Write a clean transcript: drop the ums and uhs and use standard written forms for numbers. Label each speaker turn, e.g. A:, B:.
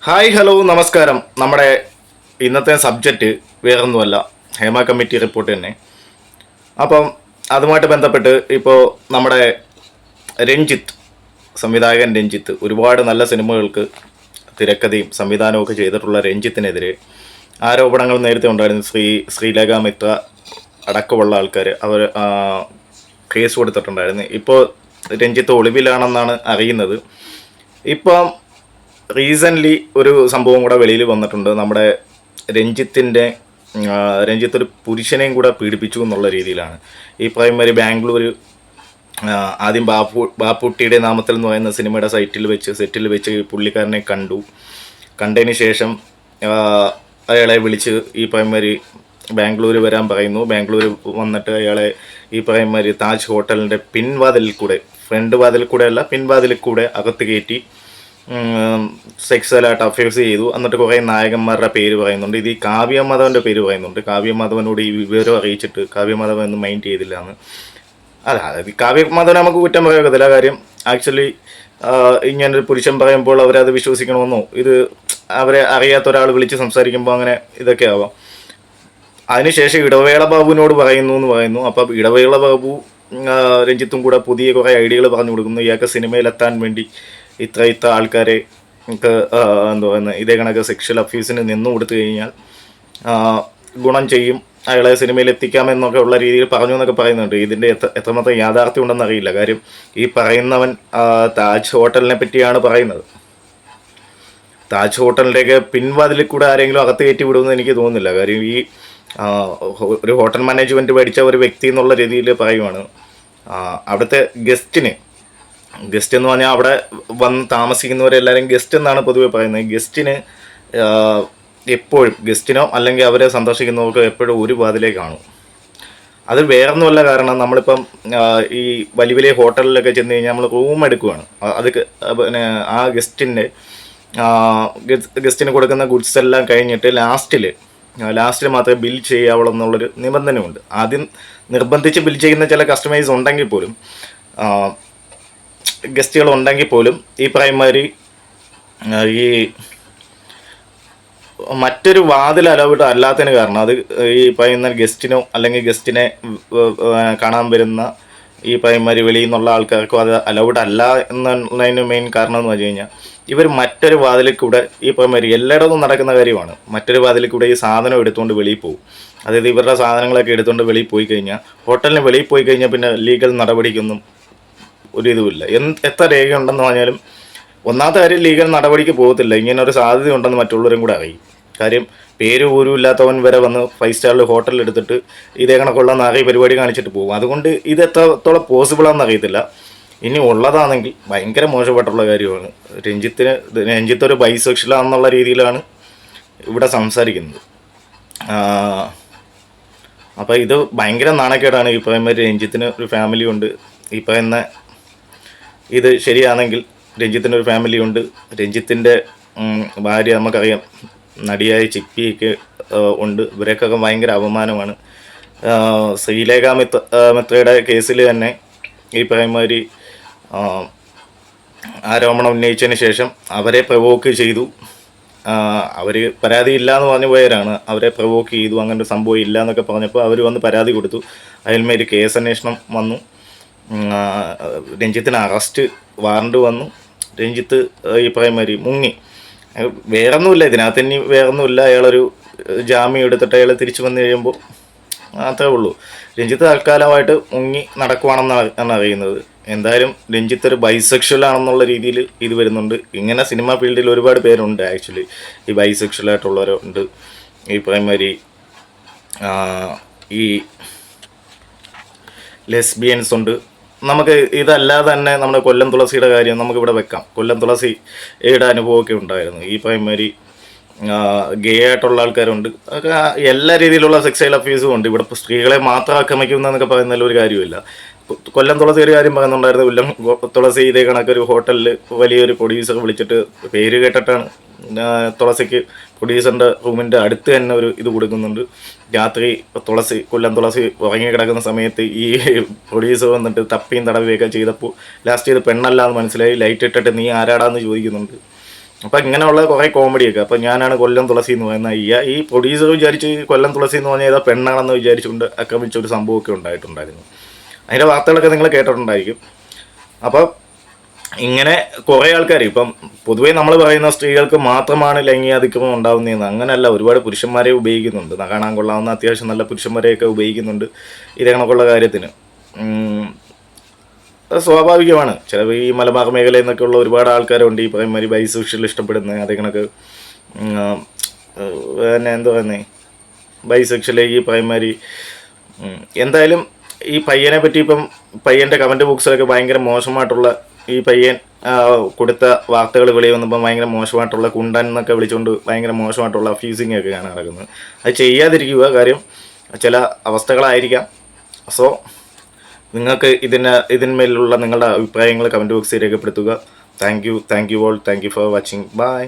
A: Hi hello നമസ്കാരം. നമ്മുടെ ഇന്നത്തെ സബ്ജക്റ്റ് വേറൊന്നുമല്ല, ഹേമ കമ്മിറ്റി റിപ്പോർട്ട് തന്നെ. അപ്പം അതുമായിട്ട് ബന്ധപ്പെട്ട് ഇപ്പോൾ നമ്മുടെ രഞ്ജിത്ത്, സംവിധായകൻ രഞ്ജിത്ത് ഒരുപാട് നല്ല സിനിമകൾക്ക് തിരക്കഥയും സംവിധാനവും ഒക്കെ ചെയ്തിട്ടുള്ള രഞ്ജിത്തിനെതിരെ ആരോപണങ്ങൾ നേരത്തെ ഉണ്ടായിരുന്നു. ശ്രീലേഖ മിത്ര അടക്കമുള്ള ആൾക്കാർ അവർ കേസ് കൊടുത്തിട്ടുണ്ടായിരുന്നു. ഇപ്പോൾ രഞ്ജിത്ത് ഒളിവിലാണെന്നാണ് അറിയുന്നത്. ഇപ്പം റീസെൻ്റ്ലി ഒരു സംഭവം കൂടെ വെളിയിൽ വന്നിട്ടുണ്ട്. നമ്മുടെ രഞ്ജിത്ത് ഒരു പുരുഷനെയും കൂടെ പീഡിപ്പിച്ചു എന്നുള്ള രീതിയിലാണ്. ഈ പ്രൈമറി ബാംഗ്ലൂർ ആദ്യം ബാപ്പുട്ടിയുടെ നാമത്തിൽ എന്ന് പറയുന്ന സിനിമയുടെ സെറ്റിൽ വെച്ച് പുള്ളിക്കാരനെ കണ്ടതിന് ശേഷം അയാളെ വിളിച്ച് ഈ പ്രൈമറി ബാംഗ്ലൂർ വരാൻ പറയുന്നു. ബാംഗ്ലൂർ വന്നിട്ട് അയാളെ ഈ പ്രൈമറി താജ് ഹോട്ടലിൻ്റെ ഫ്രണ്ട് വാതിൽ കൂടെ അല്ല, പിൻവാതിലിൽ കൂടെ അകത്ത് കയറ്റി സെക്സ്വലായിട്ട് അഫേഴ്സ് ചെയ്തു. എന്നിട്ട് കുറേ നായകന്മാരുടെ പേര് പറയുന്നുണ്ട്. ഇത് ഈ കാവ്യമാധവൻ്റെ പേര് പറയുന്നുണ്ട്. കാവ്യമാധവനോട് ഈ വിവരം അറിയിച്ചിട്ട് കാവ്യമാധവൻ ഒന്നും മൈൻഡ് ചെയ്തില്ല എന്ന്. അതായത് കാവ്യമാധവനെ നമുക്ക് കുറ്റം പറയാൻ കാര്യം ആക്ച്വലി ഇങ്ങനൊരു പുരുഷൻ പറയുമ്പോൾ അവരത് വിശ്വസിക്കണമെന്നോ, ഇത് അവരെ അറിയാത്ത ഒരാൾ വിളിച്ച് സംസാരിക്കുമ്പോൾ അങ്ങനെ ഇതൊക്കെ ആവാം. അതിനുശേഷം ഇടവേള ബാബുവിനോട് പറയുന്നു. അപ്പം ഇടവേള ബാബു രഞ്ജിത്തും കൂടെ പുതിയ കുറേ ഐഡിയകൾ പറഞ്ഞു കൊടുക്കുന്നു. ഇയാൾക്ക് സിനിമയിലെത്താൻ വേണ്ടി ഇത്ര ആൾക്കാരെ എന്താ പറയുന്നത്, ഇതേ കണക്ക് സെക്ഷൽ അബ്യൂസിന് നിന്നു കൊടുത്തു കഴിഞ്ഞാൽ ഗുണം ചെയ്യും, അയാളെ സിനിമയിൽ എത്തിക്കാമെന്നൊക്കെ ഉള്ള രീതിയിൽ പറഞ്ഞു എന്നൊക്കെ പറയുന്നുണ്ട്. ഇതിൻ്റെ എത്രമാത്രം യാഥാർത്ഥ്യം ഉണ്ടെന്ന് അറിയില്ല. കാര്യം ഈ പറയുന്നവൻ താജ് ഹോട്ടലിനെ പറ്റിയാണ് പറയുന്നത്. താജ് ഹോട്ടലിൻ്റെയൊക്കെ പിൻവാതിലിൽ കൂടെ ആരെങ്കിലും അകത്ത് കയറ്റി വിടുമെന്ന് എനിക്ക് തോന്നുന്നില്ല. കാര്യം ഈ ഒരു ഹോട്ടൽ മാനേജ്മെൻറ്റ് പഠിച്ച ഒരു വ്യക്തി എന്നുള്ള രീതിയിൽ പറയുവാണ്. അവിടുത്തെ ഗസ്റ്റ് എന്ന് പറഞ്ഞാൽ അവിടെ വന്ന് താമസിക്കുന്നവരെല്ലാവരും ഗസ്റ്റ് എന്നാണ് പൊതുവെ പറയുന്നത്. എപ്പോഴും ഗസ്റ്റിനോ അല്ലെങ്കിൽ അവരെ സന്ദർശിക്കുന്നവർക്കോ എപ്പോഴും ഒരു വാതിലേ കാണും. അത് വേറൊന്നുമല്ല. കാരണം നമ്മളിപ്പം ഈ വലിയ വലിയ ഹോട്ടലിലൊക്കെ ചെന്ന് കഴിഞ്ഞാൽ നമ്മൾ റൂം എടുക്കുകയാണ്. അത് പിന്നെ ആ ഗസ്റ്റിന് കൊടുക്കുന്ന ഗുഡ്സ് എല്ലാം കഴിഞ്ഞിട്ട് ലാസ്റ്റിൽ മാത്രമേ ബിൽ ചെയ്യാവുള്ളൂ എന്നുള്ളൊരു നിബന്ധനയുണ്ട്. ആദ്യം നിർബന്ധിച്ച് ബിൽ ചെയ്യുന്ന ചില കസ്റ്റമേഴ്സ് ഉണ്ടെങ്കിൽ പോലും, ഗസ്റ്റുകൾ ഉണ്ടെങ്കിൽ പോലും ഈ പ്രൈമറി ഈ മറ്റൊരു വാതിൽ അലൗഡ് അല്ലാത്തതിന് കാരണം അത് ഈ പറയുന്ന ഗസ്റ്റിനോ അല്ലെങ്കിൽ ഗസ്റ്റിനെ കാണാൻ വരുന്ന ഈ പ്രൈമറി വെളിയിൽ നിന്നുള്ള ആൾക്കാർക്കും അത് അലൗഡ് അല്ല എന്നുള്ളതിന് മെയിൻ കാരണം എന്ന് വെച്ച് കഴിഞ്ഞാൽ ഇവർ മറ്റൊരു വാതിലിൽ കൂടെ ഈ പ്രൈമറി എല്ലായിടത്തും നടക്കുന്ന കാര്യമാണ്. മറ്റൊരു വാതിലിൽ കൂടെ ഈ സാധനം എടുത്തുകൊണ്ട് വെളിയിൽ പോകും. അതായത് ഇവരുടെ സാധനങ്ങളൊക്കെ എടുത്തുകൊണ്ട് വെളിയിൽ പോയി കഴിഞ്ഞാൽ, ഹോട്ടലിന് വെളിയിൽ പോയി കഴിഞ്ഞാൽ പിന്നെ ലീഗൽ നടപടിക്കൊന്നും ഒരു ഇതുമില്ല. എത്ര രേഖയുണ്ടെന്ന് പറഞ്ഞാലും ഒന്നാമത്തെ കാര്യം ലീഗൽ നടപടിക്ക് പോകത്തില്ല. ഇങ്ങനെ ഒരു സാധ്യത ഉണ്ടെന്ന് മറ്റുള്ളവരും കൂടെ അറിയും. കാര്യം പേര് പോലും ഇല്ലാത്തവൻ വരെ വന്ന് 5 സ്റ്റാറിൽ ഹോട്ടലിൽ എടുത്തിട്ട് ഇതേ കണക്കുള്ള നാറി പരിപാടി കാണിച്ചിട്ട് പോകും. അതുകൊണ്ട് ഇത് എത്രത്തോളം പോസിബിളാണെന്ന് അറിയത്തില്ല. ഇനി ഉള്ളതാണെങ്കിൽ ഭയങ്കര മോശപ്പെട്ടുള്ള കാര്യമാണ്. രഞ്ജിത്ത് ഒരു ബൈസെക്ഷലാണെന്നുള്ള രീതിയിലാണ് ഇവിടെ സംസാരിക്കുന്നത്. അപ്പോൾ ഇത് ഭയങ്കര നാണക്കേടാണ്. ഈ പറയുമ്പോൾ രഞ്ജിത്തിന് ഒരു ഫാമിലി ഉണ്ട്. ഈ പറയുന്ന ഇത് ശരിയാണെങ്കിൽ രഞ്ജിത്തിനൊരു ഫാമിലി ഉണ്ട്. രഞ്ജിത്തിൻ്റെ ഭാര്യ നമുക്കറിയാം, നടിയായ ചിപ്പിയൊക്കെ ഉണ്ട്. ഇവരൊക്കെ ഭയങ്കര അപമാനമാണ്. ശ്രീലേഖ മിത്രയുടെ കേസിൽ തന്നെ ഈ പറയുമാതിരി ആരോപണം ഉന്നയിച്ചതിന് ശേഷം അവരെ പ്രവോക്ക് ചെയ്തു. അവർ പരാതി ഇല്ല എന്ന് പറഞ്ഞു പോയവരാണ്. അവരെ പ്രവോക്ക് ചെയ്തു. അങ്ങനെ ഒരു സംഭവം ഇല്ല എന്നൊക്കെ പറഞ്ഞപ്പോൾ അവർ വന്ന് പരാതി കൊടുത്തു. അതിന്മേൽ കേസ് അന്വേഷണം വന്നു. രഞ്ജിത്തിന് അറസ്റ്റ് വാറണ്ട് വന്നു. രഞ്ജിത്ത് ഈ പ്രൈമറി മുങ്ങി. വേറൊന്നുമില്ല ഇതിനകത്ത്, ഇനി വേറൊന്നുമില്ല. അയാളൊരു ജാമ്യം എടുത്തിട്ട് അയാൾ തിരിച്ചു വന്നു കഴിയുമ്പോൾ അത്രേ ഉള്ളൂ. രഞ്ജിത്ത് തൽക്കാലമായിട്ട് മുങ്ങി നടക്കുവാണെന്നാണ് അറിയുന്നത്. എന്തായാലും രഞ്ജിത്ത് ഒരു ബൈസെക്ഷൽ ആണെന്നുള്ള രീതിയിൽ ഇത് വരുന്നുണ്ട്. ഇങ്ങനെ സിനിമാ ഫീൽഡിൽ ഒരുപാട് പേരുണ്ട് ആക്ച്വലി. ഈ ബൈസെക്ഷലായിട്ടുള്ളവരുണ്ട്, ഈ പ്രൈമറി ഈ ലെസ്ബിയൻസ് ഉണ്ട്. നമുക്ക് ഇതല്ലാതെ തന്നെ നമ്മുടെ കൊല്ലം തുളസിയുടെ കാര്യം നമുക്കിവിടെ വെക്കാം. കൊല്ലം തുളസിയുടെ അനുഭവമൊക്കെ ഉണ്ടായിരുന്നു. ഈ പ്രൈമറി ഗേ ആയിട്ടുള്ള ആൾക്കാരുണ്ട്. അതൊക്കെ എല്ലാ രീതിയിലുള്ള സെക്സൈൽ അബ്യൂസും ഉണ്ട്. ഇവിടെ ഇപ്പോൾ സ്ത്രീകളെ മാത്രം ആക്രമിക്കുന്നതെന്നൊക്കെ പറയുന്നതിൽ ഒരു കാര്യമില്ല. കൊല്ലം തുളസി ഒരു കാര്യം പറയുന്നുണ്ടായിരുന്നു. കൊല്ലം തുളസി ഇതേ കണക്കൊരു ഹോട്ടലിൽ വലിയൊരു പ്രൊഡ്യൂസർ വിളിച്ചിട്ട് പേര് കേട്ടിട്ടാണ് തുളസിക്ക് പ്രൊഡ്യൂസറിൻ്റെ റൂമിൻ്റെ അടുത്ത് തന്നെ ഒരു ഇത് കൊടുക്കുന്നുണ്ട്. രാത്രി കൊല്ലം തുളസി ഉറങ്ങി കിടക്കുന്ന സമയത്ത് ഈ പ്രൊഡ്യൂസർ വന്നിട്ട് തപ്പിയും തടവുകയൊക്കെ ചെയ്തപ്പോൾ ലാസ്റ്റ് ഇത് പെണ്ണല്ല എന്ന് മനസ്സിലായി. ലൈറ്റ് ഇട്ടിട്ട് നീ ആരാടാന്ന് ചോദിക്കുന്നുണ്ട്. അപ്പം ഇങ്ങനെയുള്ള കുറേ കോമഡിയൊക്കെ. അപ്പം ഞാനാണ് കൊല്ലം തുളസി എന്ന് പറയുന്ന ഈ പ്രൊഡ്യൂസർ വിചാരിച്ച് കൊല്ലം തുളസി എന്ന് പറഞ്ഞാൽ ഏതോ പെണ്ണാണെന്ന് വിചാരിച്ചുകൊണ്ട് ആക്രമിച്ച ഒരു സംഭവമൊക്കെ ഉണ്ടായിട്ടുണ്ടായിരുന്നു. അതിൻ്റെ വാർത്തകളൊക്കെ നിങ്ങൾ കേട്ടിട്ടുണ്ടായിരിക്കും. അപ്പം ഇങ്ങനെ കുറേ ആൾക്കാർ ഇപ്പം പൊതുവേ നമ്മൾ പറയുന്ന സ്ത്രീകൾക്ക് മാത്രമാണ് ലൈംഗിക അതിക്രമം ഉണ്ടാകുന്നതെന്ന്, അങ്ങനെയല്ല. ഒരുപാട് പുരുഷന്മാരെ ഉപയോഗിക്കുന്നുണ്ട്, കാണാൻ കൊള്ളാവുന്ന അത്യാവശ്യം നല്ല പുരുഷന്മാരെയൊക്കെ ഉപയോഗിക്കുന്നുണ്ട് ഇത് കണക്കുള്ള കാര്യത്തിന്. അത് സ്വാഭാവികമാണ്. ചിലപ്പോൾ ഈ മലബാർ മേഖലയിൽ നിന്നൊക്കെ ഉള്ള ഒരുപാട് ആൾക്കാരുണ്ട് ഈ പറയുമാതിരി ബൈസെക്ഷൽ ഇഷ്ടപ്പെടുന്നത്. അതേ കണക്ക് പിന്നെ എന്താ പറയുന്നത്, ബൈസെക്ഷൽ ഈ പറയുമാതിരി. എന്തായാലും ഈ പയ്യനെ പറ്റി ഇപ്പം പയ്യൻ്റെ കമൻറ്റ് ബോക്സിലൊക്കെ ഭയങ്കര മോശമായിട്ടുള്ള, ഈ പയ്യൻ കൊടുത്ത വാർത്തകൾ വെളിയിൽ വന്നപ്പോൾ ഭയങ്കര മോശമായിട്ടുള്ള കുണ്ടൻ എന്നൊക്കെ വിളിച്ചുകൊണ്ട് ഭയങ്കര മോശമായിട്ടുള്ള ഫ്യൂസിങ് ഒക്കെയാണ് നടക്കുന്നത്. അത് ചെയ്യാതിരിക്കുക. കാര്യം ചില അവസ്ഥകളായിരിക്കാം. സോ നിങ്ങൾക്ക് ഇതിന്മേലുള്ള നിങ്ങളുടെ അഭിപ്രായങ്ങൾ കമൻറ്റ് ബോക്സിൽ രേഖപ്പെടുത്തുക. Thank you all. Thank you for watching. By.